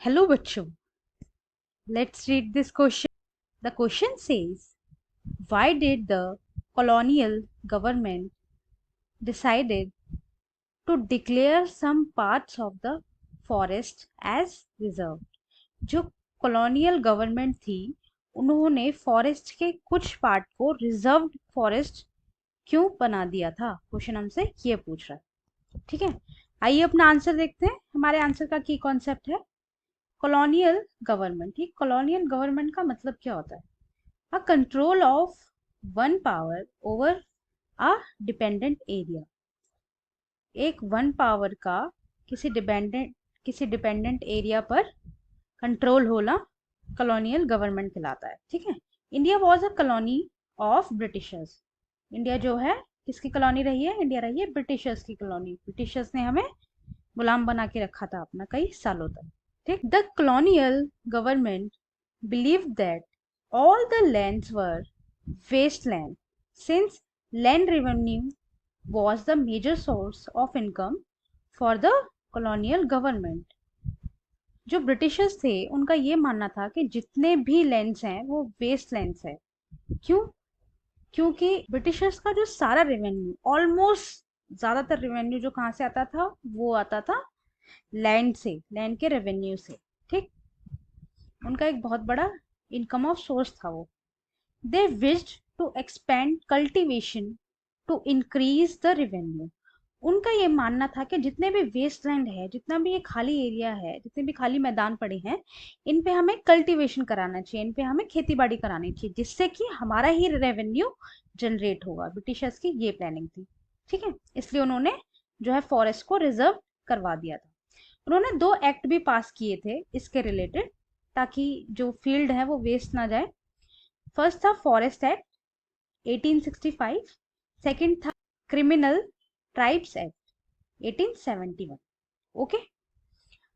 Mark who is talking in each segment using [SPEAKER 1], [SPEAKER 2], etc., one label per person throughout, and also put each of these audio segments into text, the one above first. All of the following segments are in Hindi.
[SPEAKER 1] Hello बच्चों, let's read this question. The question says, why did the colonial government decided to declare some parts of the forest as reserved? जो colonial government थी, उन्होंने forest के कुछ part को reserved forest क्यों बना दिया था? क्वेश्चन हमसे ये पूछ रहा है, ठीक है। आइए अपना आंसर देखते हैं। हमारे आंसर का की कॉन्सेप्ट है कॉलोनियल गवर्नमेंट। ठीक, कॉलोनियल गवर्नमेंट का मतलब क्या होता है? A control of one power over a dependent area. एक वन पावर का किसी डिपेंडेंट एरिया पर कंट्रोल होना कॉलोनियल गवर्नमेंट कहलाता है, ठीक है। India was a colony of Britishers. India जो है किसकी कॉलोनी रही है? इंडिया रही है ब्रिटिशर्स की कॉलोनी। ब्रिटिशर्स ने हमें गुलाम बना के रखा था अपना कई सालों तक। ठीक, the colonial government believed that all the lands were wasteland since land revenue was the major source of income for the colonial government. जो ब्रिटिशर्स थे उनका ये मानना था कि जितने भी लैंड्स हैं वो वेस्ट लैंड्स है। क्यों? क्योंकि ब्रिटिशर्स का जो सारा रेवेन्यू, ऑलमोस्ट ज्यादातर रेवेन्यू जो कहाँ से आता था, वो आता था लैंड से, लैंड के रेवेन्यू से। ठीक, उनका एक बहुत बड़ा इनकम ऑफ सोर्स था वो। They wished to expand cultivation to increase the revenue. उनका ये मानना था कि जितने भी वेस्ट लैंड है, जितना भी ये खाली एरिया है, जितने भी खाली मैदान पड़े हैं, इन पे हमें कल्टीवेशन कराना चाहिए, इन पे हमें खेती बाड़ी करानी चाहिए, जिससे कि हमारा ही रेवेन्यू जनरेट होगा। ब्रिटिशर्स की ये प्लानिंग थी, ठीक है। इसलिए उन्होंने जो है फॉरेस्ट को रिजर्व करवा दिया था। उन्होंने 2 एक्ट भी पास किए थे इसके रिलेटेड, ताकि जो फील्ड है वो वेस्ट ना जाए। फर्स्ट था फॉरेस्ट एक्ट 1865, सेकंड था criminal tribes act 1871। Okay,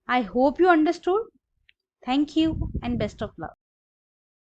[SPEAKER 1] I hope you understood. Thank you and best of luck.